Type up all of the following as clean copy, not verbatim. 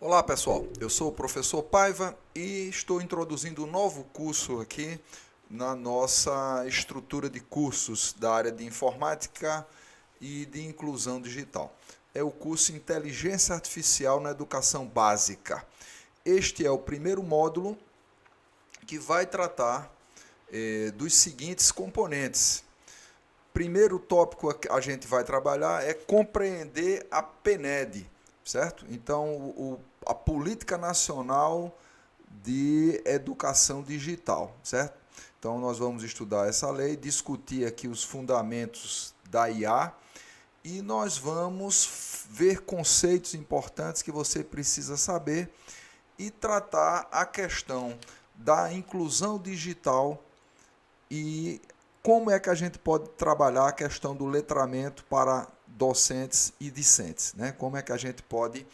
Olá pessoal, eu sou o professor Paiva e estou introduzindo um novo curso aqui na nossa estrutura de cursos da área de informática e de inclusão digital. É o curso Inteligência Artificial na Educação Básica. Este é o primeiro módulo que vai tratar dos seguintes componentes. Primeiro tópico que a gente vai trabalhar é compreender a PNED, certo? Então, a Política Nacional de Educação Digital, certo? Então, nós vamos estudar essa lei, discutir aqui os fundamentos da IA e nós vamos ver conceitos importantes que você precisa saber e tratar a questão da inclusão digital e como é que a gente pode trabalhar a questão do letramento para docentes e discentes, né? Como é que a gente pode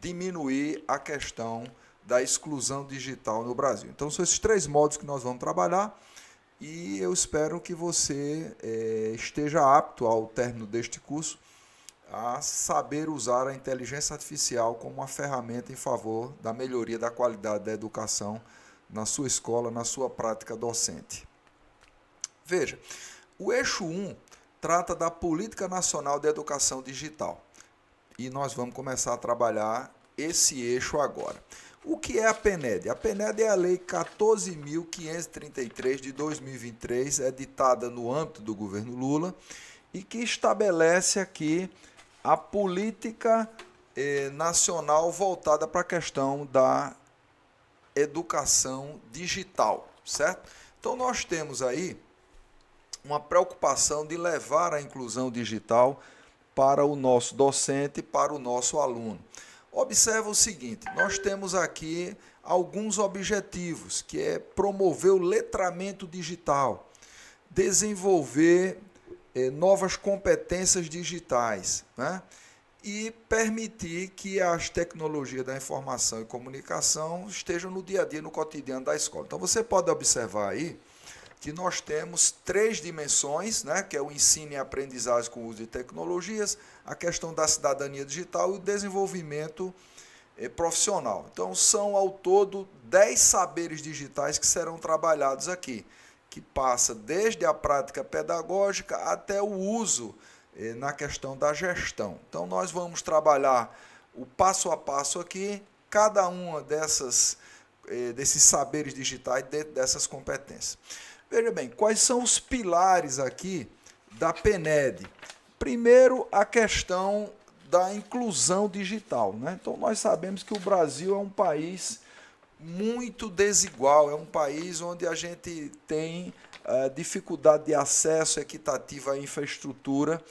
diminuir a questão da exclusão digital no Brasil. Então, são esses três modos que nós vamos trabalhar e eu espero que você esteja apto ao término deste curso a saber usar a inteligência artificial como uma ferramenta em favor da melhoria da qualidade da educação na sua escola, na sua prática docente. Veja, o eixo 1 trata da Política Nacional de Educação Digital e nós vamos começar a trabalhar esse eixo agora. O que é a PNED? A PNED é a Lei 14.533 de 2023, editada no âmbito do governo Lula e que estabelece aqui a política nacional voltada para a questão da educação digital, certo? Então nós temos aí uma preocupação de levar a inclusão digital para o nosso docente, para o nosso aluno. Observa o seguinte, nós temos aqui alguns objetivos, que é promover o letramento digital, desenvolver novas competências digitais, né? E permitir que as tecnologias da informação e comunicação estejam no dia a dia, no cotidiano da escola. Então você pode observar aí que nós temos três dimensões, né, que é o ensino e aprendizagem com o uso de tecnologias, a questão da cidadania digital e o desenvolvimento profissional. Então, são ao todo 10 saberes digitais que serão trabalhados aqui, que passa desde a prática pedagógica até o uso na questão da gestão. Então, nós vamos trabalhar o passo a passo aqui, cada uma desses saberes digitais dentro dessas competências. Veja bem, quais são os pilares aqui da PNED? Primeiro, a questão da inclusão digital, né? Então, nós sabemos que o Brasil é um país muito desigual, é um país onde a gente tem dificuldade de acesso equitativo à infraestrutura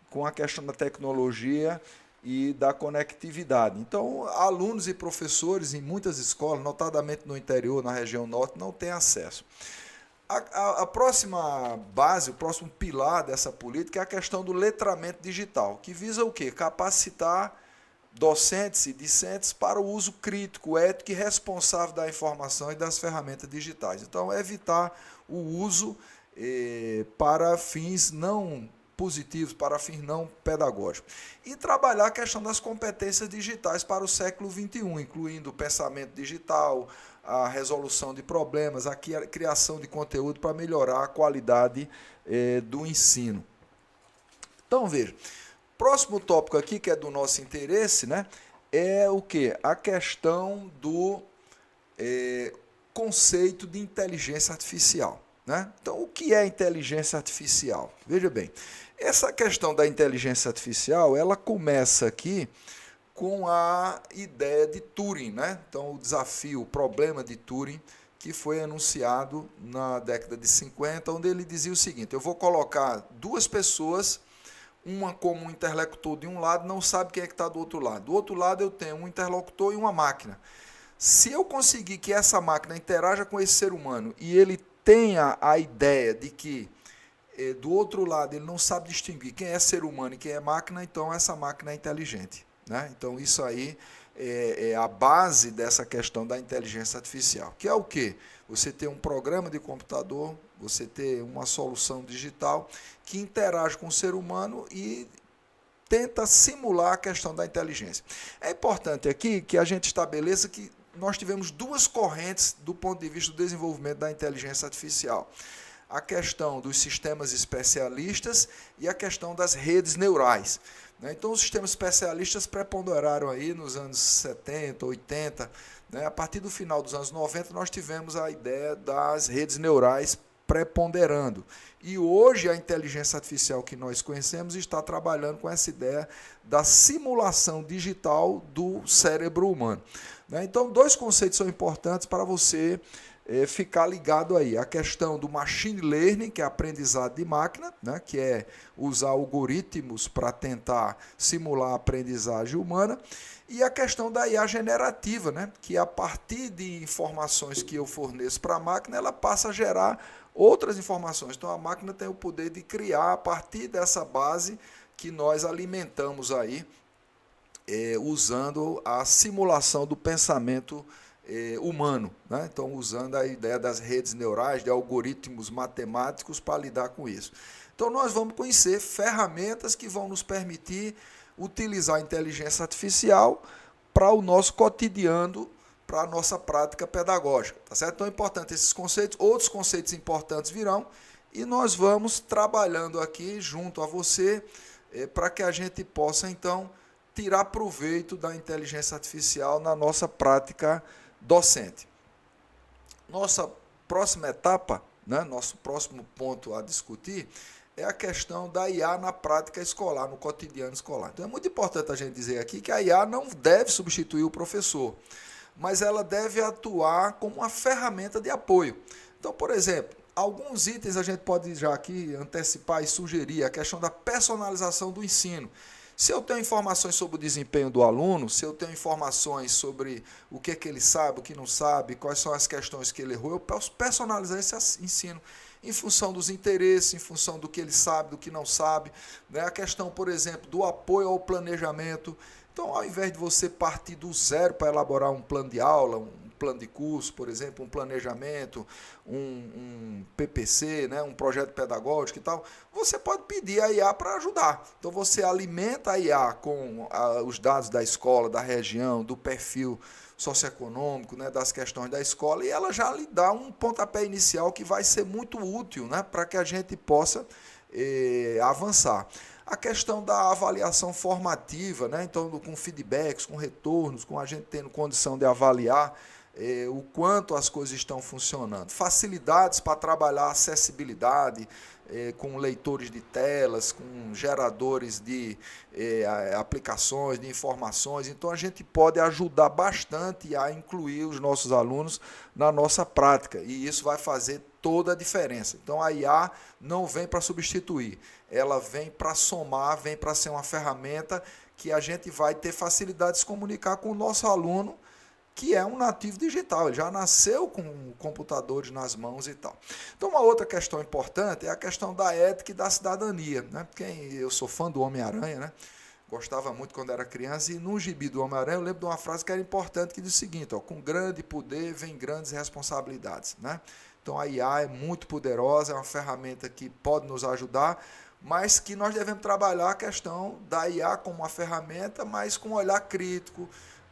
com a questão da tecnologia e da conectividade. Então, alunos e professores em muitas escolas, notadamente no interior, na região norte, não têm acesso. A próxima base, o próximo pilar dessa política é a questão do letramento digital, que visa o quê? Capacitar docentes e discentes para o uso crítico, ético e responsável da informação e das ferramentas digitais. Então, evitar o uso para fins não positivos, para fins não pedagógicos. E trabalhar a questão das competências digitais para o século XXI, incluindo o pensamento digital, a resolução de problemas, a criação de conteúdo para melhorar a qualidade do ensino. Então, veja, próximo tópico aqui, que é do nosso interesse, né, é o quê? A questão do conceito de inteligência artificial. Né? Então, o que é inteligência artificial? Veja bem, essa questão da inteligência artificial, ela começa aqui com a ideia de Turing, né? Então, o desafio, o problema de Turing, que foi anunciado na década de 50, onde ele dizia o seguinte: eu vou colocar duas pessoas, uma como um interlocutor de um lado, não sabe quem é que está do outro lado. Do outro lado eu tenho um interlocutor e uma máquina. Se eu conseguir que essa máquina interaja com esse ser humano e ele tenha a ideia de que do outro lado ele não sabe distinguir quem é ser humano e quem é máquina, então essa máquina é inteligente. Né? Então isso aí é a base dessa questão da inteligência artificial, que é o quê? Você ter um programa de computador, você ter uma solução digital que interage com o ser humano e tenta simular a questão da inteligência. É importante aqui que a gente estabeleça que nós tivemos duas correntes do ponto de vista do desenvolvimento da inteligência artificial. A questão dos sistemas especialistas e a questão das redes neurais. Então, os sistemas especialistas preponderaram aí nos anos 70, 80. A partir do final dos anos 90, nós tivemos a ideia das redes neurais preponderando. E hoje a inteligência artificial que nós conhecemos está trabalhando com essa ideia da simulação digital do cérebro humano. Então, dois conceitos são importantes para você ficar ligado aí. A questão do machine learning, que é aprendizado de máquina, que é usar algoritmos para tentar simular a aprendizagem humana, e a questão da IA generativa, que a partir de informações que eu forneço para a máquina, ela passa a gerar outras informações. Então a máquina tem o poder de criar a partir dessa base que nós alimentamos aí, usando a simulação do pensamento humano, Então usando a ideia das redes neurais, de algoritmos matemáticos para lidar com isso. Então nós vamos conhecer ferramentas que vão nos permitir utilizar a inteligência artificial para o nosso cotidiano, para a nossa prática pedagógica, tá certo? Então é importante esses conceitos, outros conceitos importantes virão e nós vamos trabalhando aqui junto a você para que a gente possa então tirar proveito da inteligência artificial na nossa prática docente. Nossa próxima etapa, nosso próximo ponto a discutir é a questão da IA na prática escolar, no cotidiano escolar. Então é muito importante a gente dizer aqui que a IA não deve substituir o professor, mas ela deve atuar como uma ferramenta de apoio. Então, por exemplo, alguns itens a gente pode já aqui antecipar e sugerir, a questão da personalização do ensino. Se eu tenho informações sobre o desempenho do aluno, se eu tenho informações sobre o que é que ele sabe, o que não sabe, quais são as questões que ele errou, eu posso personalizar esse ensino em função dos interesses, em função do que ele sabe, do que não sabe. A questão, por exemplo, do apoio ao planejamento. Então, ao invés de você partir do zero para elaborar um plano de aula, um plano de curso, por exemplo, um planejamento, um PPC, um projeto pedagógico e tal, você pode pedir a IA para ajudar. Então, você alimenta a IA com os dados da escola, da região, do perfil socioeconômico, das questões da escola, e ela já lhe dá um pontapé inicial que vai ser muito útil para que a gente possa avançar. A questão da avaliação formativa, então com feedbacks, com retornos, com a gente tendo condição de avaliar o quanto as coisas estão funcionando. Facilidades para trabalhar acessibilidade, com leitores de telas, com geradores de aplicações, de informações. Então, a gente pode ajudar bastante a incluir os nossos alunos na nossa prática, e isso vai fazer toda a diferença. Então, a IA não vem para substituir, ela vem para somar, vem para ser uma ferramenta que a gente vai ter facilidade de se comunicar com o nosso aluno, que é um nativo digital, ele já nasceu com computadores nas mãos e tal. Então, uma outra questão importante é a questão da ética e da cidadania. Eu sou fã do Homem-Aranha, gostava muito quando era criança, e no gibi do Homem-Aranha eu lembro de uma frase que era importante, que diz o seguinte: com grande poder vem grandes responsabilidades. Então, a IA é muito poderosa, é uma ferramenta que pode nos ajudar, mas que nós devemos trabalhar a questão da IA como uma ferramenta, mas com um olhar crítico,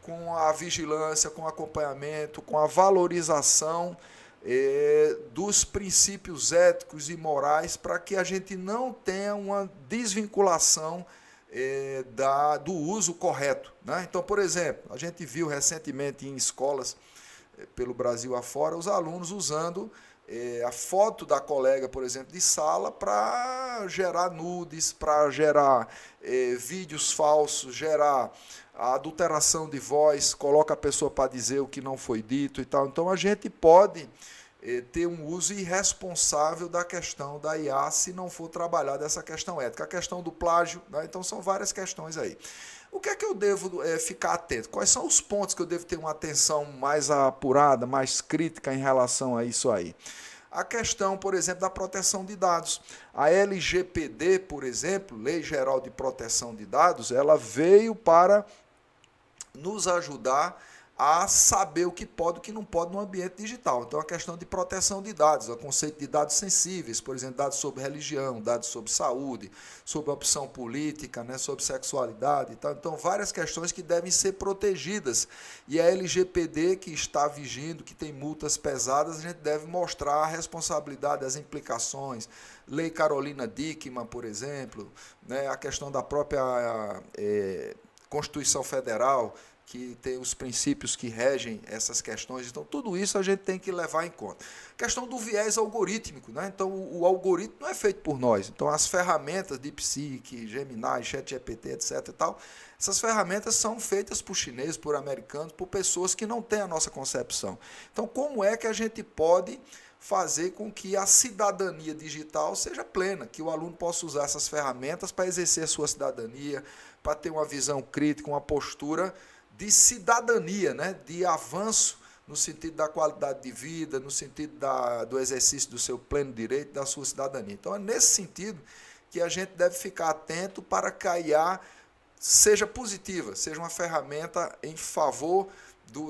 com a vigilância, com o acompanhamento, com a valorização dos princípios éticos e morais, para que a gente não tenha uma desvinculação do uso correto. Então, por exemplo, a gente viu recentemente em escolas pelo Brasil afora os alunos usando a foto da colega, por exemplo, de sala para gerar nudes, para gerar vídeos falsos, gerar a adulteração de voz, coloca a pessoa para dizer o que não foi dito e tal. Então, a gente pode ter um uso irresponsável da questão da IA se não for trabalhada essa questão ética. A questão do plágio, então são várias questões aí. O que é que eu devo ficar atento? Quais são os pontos que eu devo ter uma atenção mais apurada, mais crítica em relação a isso aí? A questão, por exemplo, da proteção de dados. A LGPD, por exemplo, Lei Geral de Proteção de Dados, ela veio para nos ajudar a saber o que pode e o que não pode no ambiente digital. Então, a questão de proteção de dados, o conceito de dados sensíveis, por exemplo, dados sobre religião, dados sobre saúde, sobre opção política, né, sobre sexualidade e tal. Então, várias questões que devem ser protegidas. E a LGPD, que está vigindo, que tem multas pesadas, a gente deve mostrar a responsabilidade, as implicações. Lei Carolina Dickmann, por exemplo, né, a questão da própria Constituição Federal, que tem os princípios que regem essas questões. Então, tudo isso a gente tem que levar em conta. Questão do viés algorítmico, né? Então, o algoritmo não é feito por nós. Então, as ferramentas DeepSeek, Gemini, ChatGPT, etc. e tal, essas ferramentas são feitas por chineses, por americanos, por pessoas que não têm a nossa concepção. Então, como é que a gente pode fazer com que a cidadania digital seja plena, que o aluno possa usar essas ferramentas para exercer a sua cidadania, para ter uma visão crítica, uma postura de cidadania, né? De avanço no sentido da qualidade de vida, no sentido do exercício do seu pleno direito, da sua cidadania. Então, é nesse sentido que a gente deve ficar atento para que a IA seja positiva, seja uma ferramenta em favor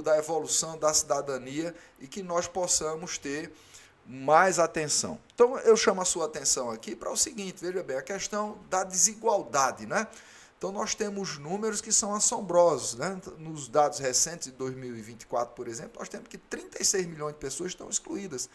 da evolução da cidadania e que nós possamos ter mais atenção. Então, eu chamo a sua atenção aqui para o seguinte, veja bem, a questão da desigualdade, né? Então, nós temos números que são assombrosos, né? Nos dados recentes de 2024, por exemplo, nós temos que 36 milhões de pessoas estão excluídas.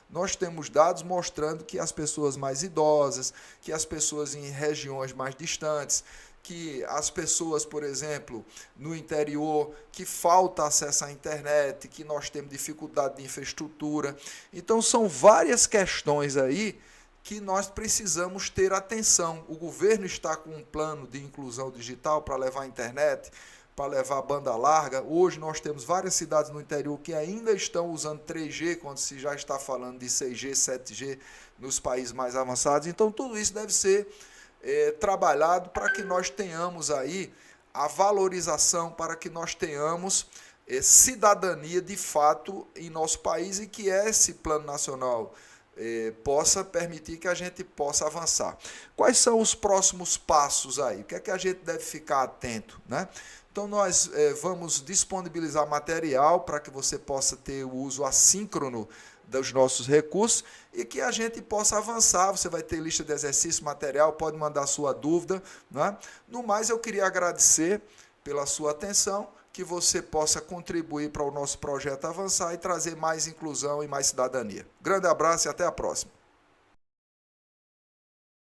Nós temos dados mostrando que as pessoas mais idosas, que as pessoas em regiões mais distantes, que as pessoas, por exemplo, no interior, que falta acesso à internet, que nós temos dificuldade de infraestrutura. Então, são várias questões aí que nós precisamos ter atenção. O governo está com um plano de inclusão digital para levar a internet, para levar a banda larga. Hoje nós temos várias cidades no interior que ainda estão usando 3G, quando se já está falando de 6G, 7G nos países mais avançados. Então, tudo isso deve ser trabalhado para que nós tenhamos aí a valorização, para que nós tenhamos cidadania de fato em nosso país e que esse plano nacional possa permitir que a gente possa avançar. Quais são os próximos passos aí? O que é que a gente deve ficar atento, né? Então, nós vamos disponibilizar material para que você possa ter o uso assíncrono dos nossos recursos e que a gente possa avançar. Você vai ter lista de exercício, material, pode mandar sua dúvida, né? No mais, eu queria agradecer pela sua atenção, que você possa contribuir para o nosso projeto avançar e trazer mais inclusão e mais cidadania. Grande abraço e até a próxima.